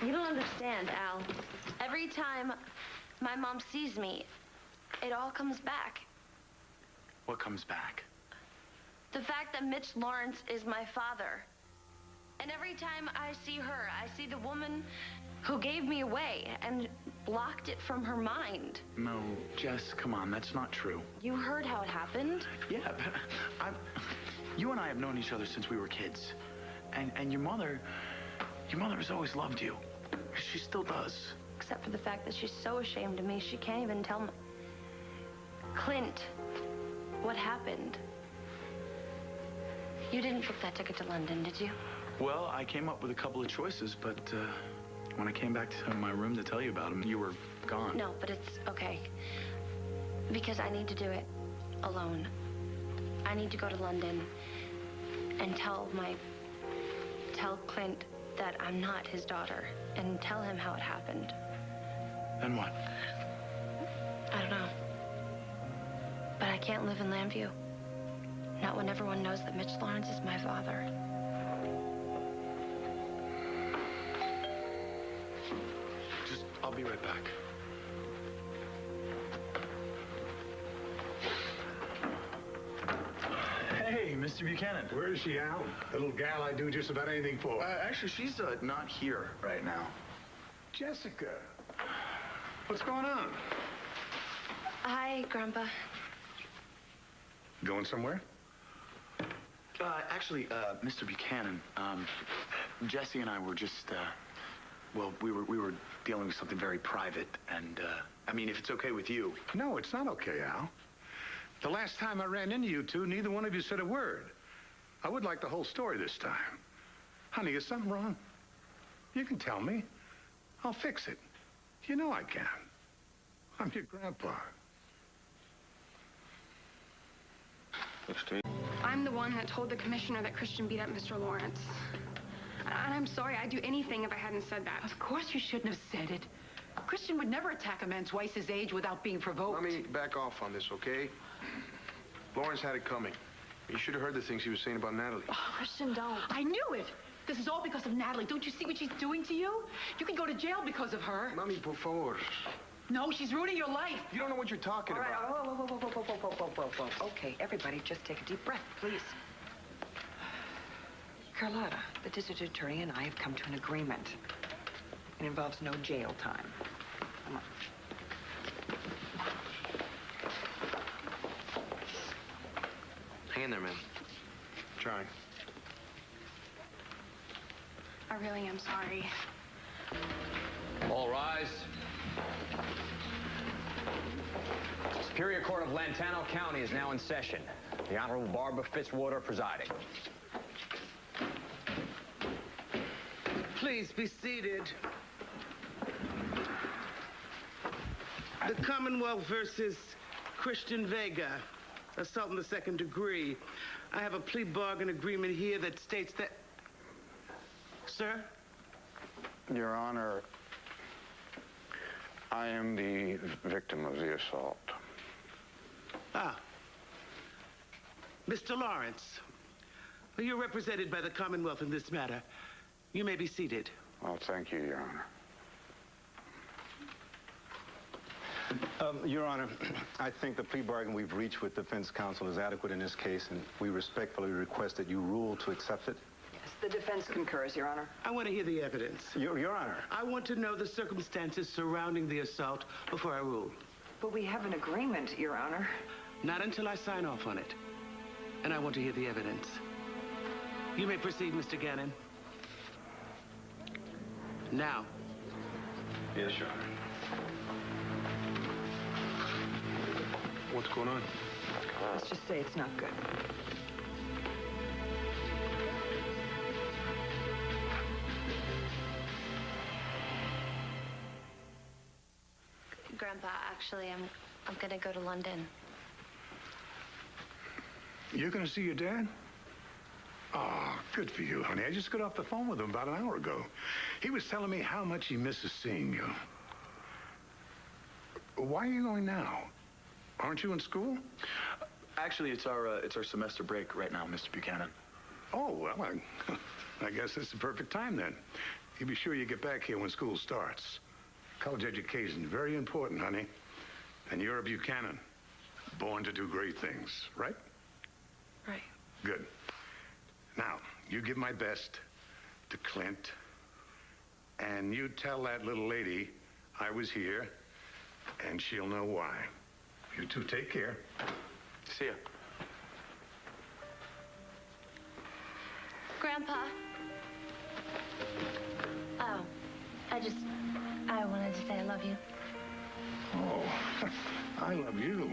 You don't understand, Al. Every time my mom sees me, it all comes back. What comes back? The fact that Mitch Lawrence is my father. And every time I see her, I see the woman who gave me away and blocked it from her mind. No, Jess, come on, that's not true. You heard how it happened? Yeah, but you and I have known each other since we were kids. And your mother has always loved you. She still does. Except for the fact that she's so ashamed of me, she can't even tell me. Clint, what happened? You didn't book that ticket to London, did you? Well, I came up with a couple of choices, but when I came back to my room to tell you about them, you were gone. No, but it's okay. Because I need to do it alone. I need to go to London and tell Clint that I'm not his daughter and tell him how it happened. Then what? I don't know. But I can't live in Llanview. Not when everyone knows that Mitch Lawrence is my father. I'll be right back. Hey, Mr. Buchanan. Where is she, Al? The little gal I do just about anything for. Actually, she's not here right now. Jessica. What's going on? Hi, Grandpa. Going somewhere? Actually, Mr. Buchanan, Jesse and I were just, well, we were dealing with something very private, and, I mean, if it's okay with you. No, it's not okay, Al. The last time I ran into you two, neither one of you said a word. I would like the whole story this time. Honey, is something wrong? You can tell me. I'll fix it. You know I can. I'm your grandpa. I'm the one that told the commissioner that Cristian beat up Mr. Lawrence. And I'm sorry, I'd do anything if I hadn't said that. Of course you shouldn't have said it. Cristian would never attack a man twice his age without being provoked. Let me back off on this, okay? Lawrence had it coming. You should have heard the things he was saying about Natalie. Oh, Cristian, don't. I knew it. This is all because of Natalie. Don't you see what she's doing to you? You can go to jail because of her. Mami, por favor. No, she's ruining your life. You don't know what you're talking All right, about. whoa. Okay, everybody, just take a deep breath, please. Carlotta, the district attorney and I have come to an agreement. It involves no jail time. Come on. Hang in there, man. Trying. I really am sorry. All rise. Superior Court of Lantano County is now in session. The Honorable Barbara Fitzwater presiding. Please be seated. The Commonwealth versus Cristian Vega, assault in the second degree. I have a plea bargain agreement here that states that... Sir? Your Honor, I am the victim of the assault. Ah. Mr. Lawrence, you're represented by the Commonwealth in this matter. You may be seated. Well, thank you, Your Honor. Your Honor, I think the plea bargain we've reached with defense counsel is adequate in this case, and we respectfully request that you rule to accept it. Yes, the defense concurs, Your Honor. I want to hear the evidence. Your Honor. I want to know the circumstances surrounding the assault before I rule. But we have an agreement, Your Honor. Not until I sign off on it. And I want to hear the evidence. You may proceed, Mr. Gannon. Now. Yes, Your Honor. What's going on? Let's just say it's not good. Grandpa, actually, I'm gonna go to London. You're gonna see your dad? Oh, good for you, honey. I just got off the phone with him about an hour ago. He was telling me how much he misses seeing you. Why are you going now? Aren't you in school? Actually, it's our semester break right now, Mr. Buchanan. Oh, well, I guess it's the perfect time then. You be sure you get back here when school starts. College education is very important, honey. And you're a Buchanan. Born to do great things, right? Right. Good. Now, you give my best to Clint. And you tell that little lady I was here, and she'll know why. You two take care. See ya. Grandpa. Oh, I wanted to say I love you. Oh, I love you.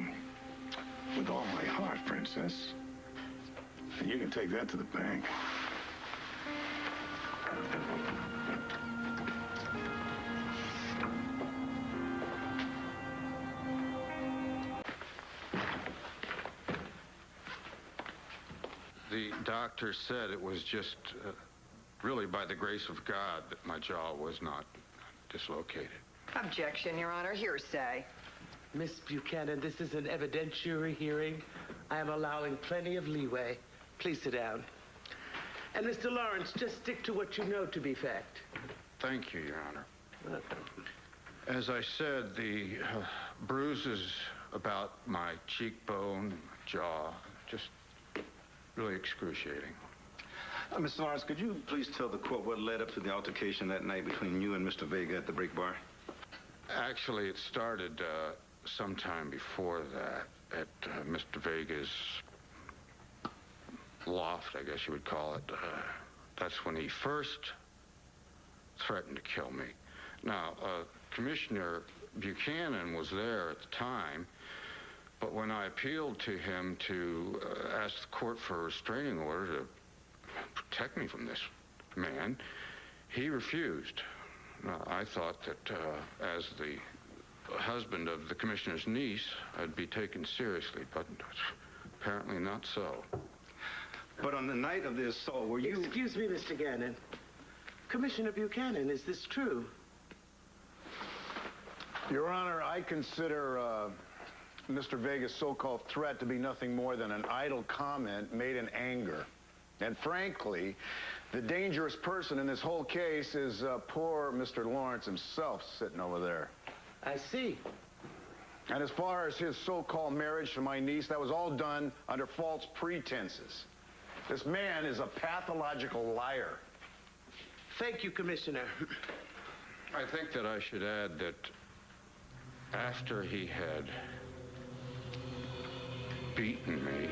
With all my heart, Princess. And you can take that to the bank. The doctor said it was just really by the grace of God that my jaw was not dislocated. Objection, Your Honor. Hearsay. Miss Buchanan, this is an evidentiary hearing. I am allowing plenty of leeway. Please sit down. And Mr. Lawrence, just stick to what you know to be fact. Thank you, Your Honor. As I said, the bruises about my cheekbone, jaw, just really excruciating. Mr. Lawrence, could you please tell the court what led up to the altercation that night between you and Mr. Vega at the break bar? Actually, it started sometime before that at Mr. Vega's loft, I guess you would call it. That's when he first threatened to kill me. Now, Commissioner Buchanan was there at the time, but when I appealed to him to ask the court for a restraining order to protect me from this man, he refused. I thought that as the husband of the commissioner's niece, I'd be taken seriously, but apparently not so. But on the night of the assault, were you... Excuse me, Mr. Gannon. Commissioner Buchanan, is this true? Your Honor, I consider Mr. Vega's so-called threat to be nothing more than an idle comment made in anger. And frankly, the dangerous person in this whole case is poor Mr. Lawrence himself sitting over there. I see. And as far as his so-called marriage to my niece, that was all done under false pretenses. This man is a pathological liar. Thank you, Commissioner. I think that I should add that after he had beaten me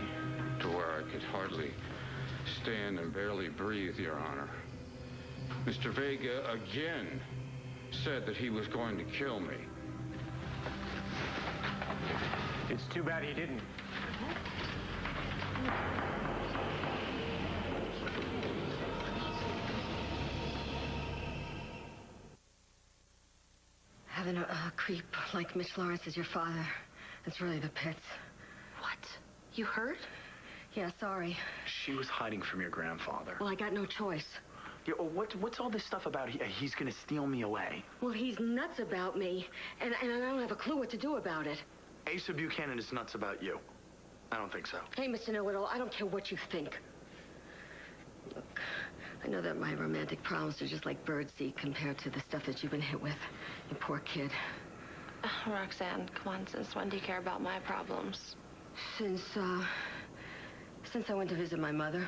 to where I could hardly stand and barely breathe, Your Honor, Mr. Vega again said that he was going to kill me. It's too bad he didn't. Having a creep like Mitch Lawrence as your father, it's really the pits. What? You hurt? Yeah, sorry. She was hiding from your grandfather. Well, I got no choice. Yeah, what's all this stuff about he's gonna steal me away? Well, he's nuts about me, and I don't have a clue what to do about it. Asa Buchanan is nuts about you. I don't think so. Hey, Mr. Know-It-All, I don't care what you think. Look, I know that my romantic problems are just like birdseed compared to the stuff that you've been hit with. You poor kid. Roxanne, come on, since when do you care about my problems? Since I went to visit my mother.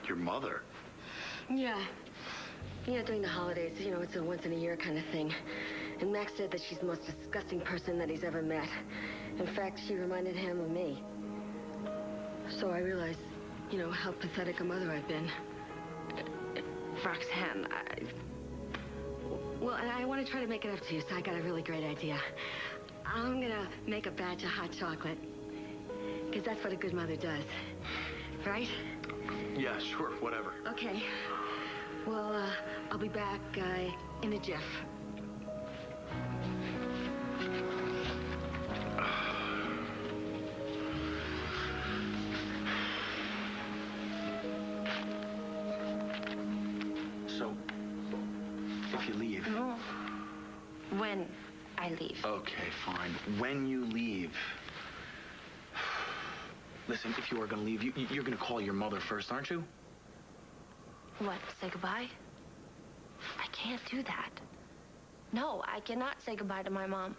Your mother? Yeah. Yeah, during the holidays, you know, it's a once-in-a-year kind of thing. And Max said that she's the most disgusting person that he's ever met. In fact, she reminded him of me. So I realized, you know, how pathetic a mother I've been. Roxanne, Well, I want to try to make it up to you, so I got a really great idea. I'm gonna make a batch of hot chocolate. Because that's what a good mother does. Right? Yeah, sure, whatever. Okay. Well, I'll be back in a jiff. if you leave. No. When I leave. Okay, fine. When you leave. Listen, if you are going to leave, you're going to call your mother first, aren't you? What, say goodbye? I can't do that. No, I cannot say goodbye to my mom.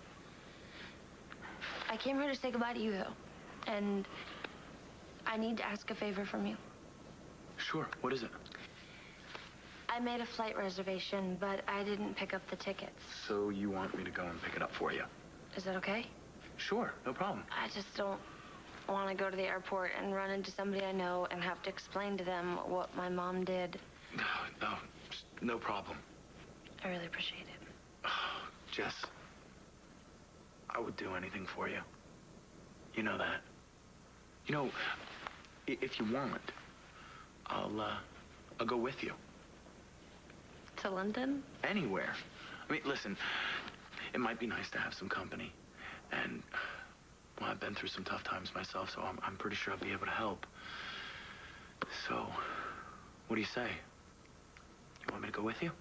I came here to say goodbye to you, though. And I need to ask a favor from you. Sure. What is it? I made a flight reservation, but I didn't pick up the tickets. So you want me to go and pick it up for you? Is that okay? Sure, no problem. I just don't want to go to the airport and run into somebody I know and have to explain to them what my mom did. No, no problem. I really appreciate it. Jess, I would do anything for you. You know that. You know, if you want, I'll go with you. To London? Anywhere. I mean, listen, it might be nice to have some company. And, well, I've been through some tough times myself, so I'm pretty sure I'll be able to help. So, what do you say? You want me to go with you?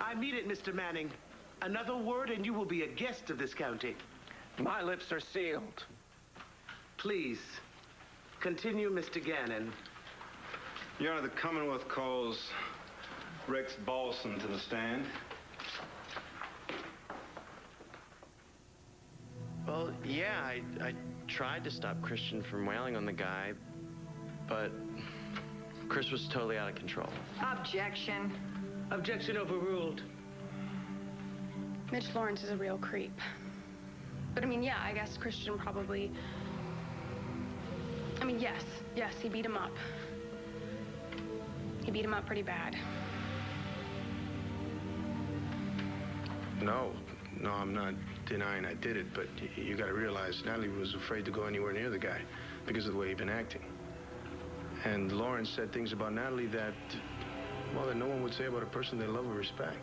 I mean it, Mr. Manning. Another word and you will be a guest of this county. My lips are sealed. Please, continue, Mr. Gannon. Your Honor, the Commonwealth calls Rex Balson to the stand. Well, yeah, I tried to stop Cristian from wailing on the guy, but Chris was totally out of control. Objection. Objection overruled. Mitch Lawrence is a real creep. But I mean, yeah, I guess Cristian probably... I mean, yes, he beat him up. He beat him up pretty bad. No, I'm not denying I did it, but you got to realize Natalie was afraid to go anywhere near the guy because of the way he'd been acting. And Lawrence said things about Natalie that, well, that no one would say about a person they love or respect.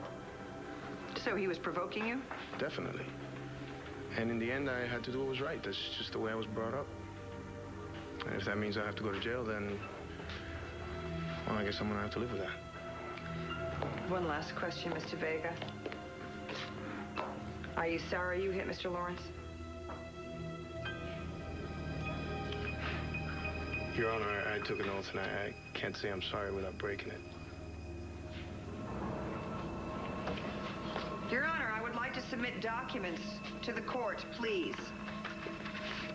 So he was provoking you? Definitely. And in the end, I had to do what was right. That's just the way I was brought up. And if that means I have to go to jail, then, well, I guess I'm gonna have to live with that. One last question, Mr. Vega. Are you sorry you hit Mr. Lawrence? Your Honor, I took an oath, and I can't say I'm sorry without breaking it. Your Honor, I would like to submit documents to the court, please,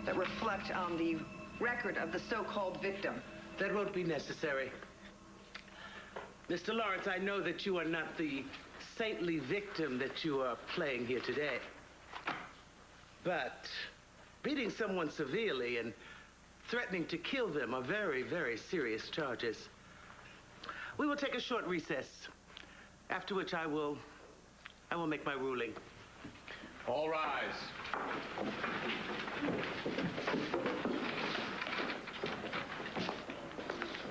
that reflect on the record of the so-called victim. That won't be necessary. Mr. Lawrence, I know that you are not the saintly victim that you are playing here today. But beating someone severely and threatening to kill them are very, very serious charges. We will take a short recess, after which I will make my ruling. All rise.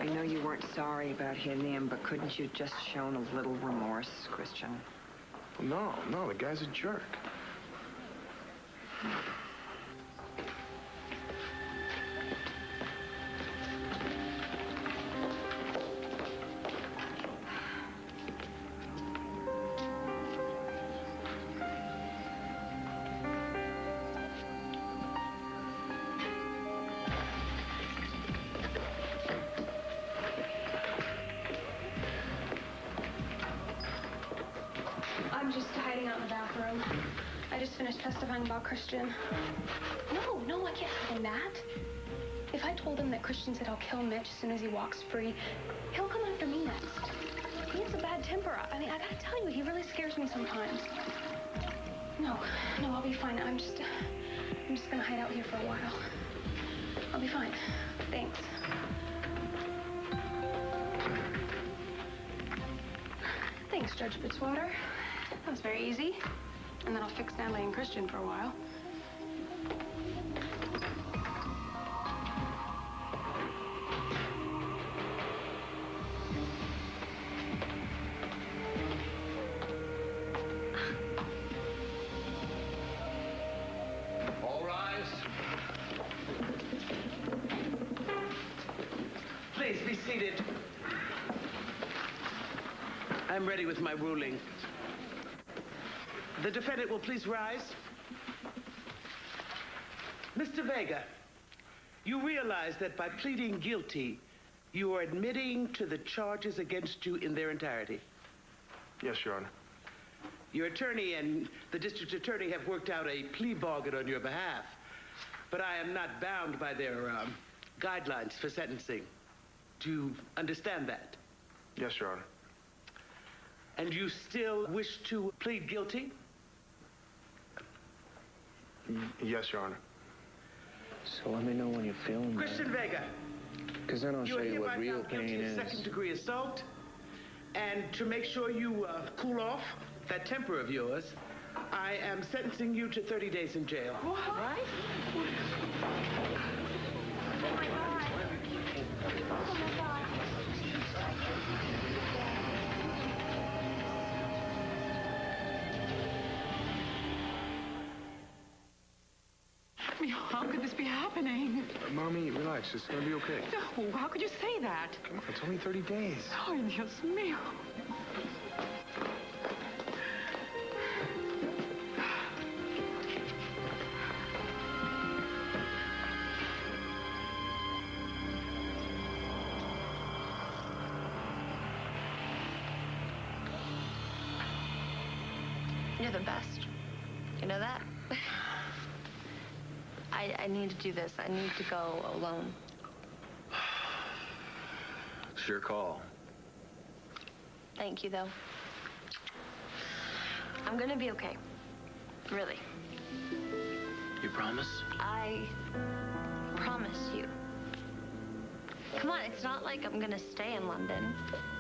I know you weren't sorry about hitting him, but couldn't you just shown a little remorse, Cristian? No, the guy's a jerk. I'm just hiding out in the bathroom. I just finished testifying about Cristian. No, I can't tell him that. If I told him that Cristian said I'll kill Mitch as soon as he walks free, he'll come after me next. He has a bad temper. I mean, I gotta tell you, he really scares me sometimes. No, I'll be fine. I'm just gonna hide out here for a while. I'll be fine. Thanks. Thanks, Judge Fitzwater. That was very easy. And then I'll fix Natalie and Cristian for a while. All rise. Please be seated. seated. I'm ready with my ruling. The defendant will please rise. Mr. Vega, you realize that by pleading guilty, you are admitting to the charges against you in their entirety? Yes, Your Honor. Your attorney and the district attorney have worked out a plea bargain on your behalf, but I am not bound by their guidelines for sentencing. Do you understand that? Yes, Your Honor. And you still wish to plead guilty? Yes, Your Honor. So let me know when you're feeling Cristian Vega. Because then I'll show you what real pain is. Second-degree assault. And to make sure you cool off that temper of yours, I am sentencing you to 30 days in jail. What? Oh my God. Oh my God. I mean, how could this be happening? Mommy, relax. It's gonna be okay. No, how could you say that? Come on, it's only 30 days. Ay, Dios mío. You're the best. You know that? I need to do this. I need to go alone. It's your call. Thank you, though. I'm gonna be okay. Really. You promise? I promise you. Come on, it's not like I'm gonna stay in London.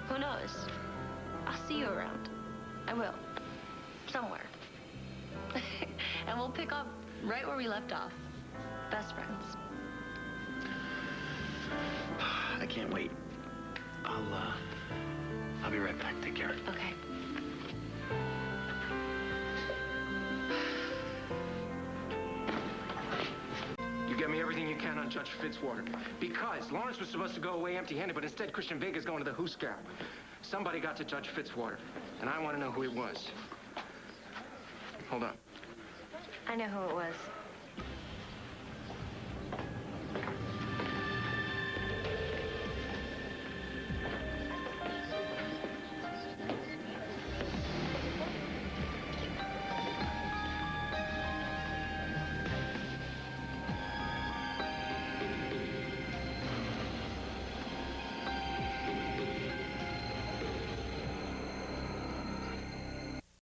Who knows? I'll see you around. I will. Somewhere. And we'll pick up right where we left off. Best friends. I can't wait. I'll be right back. Take care. Okay. You get me everything you can on Judge Fitzwater. Because Lawrence was supposed to go away empty-handed, but instead Cristian Vega's going to the Who's Gap. Somebody got to Judge Fitzwater, and I want to know who it was. Hold on. I know who it was.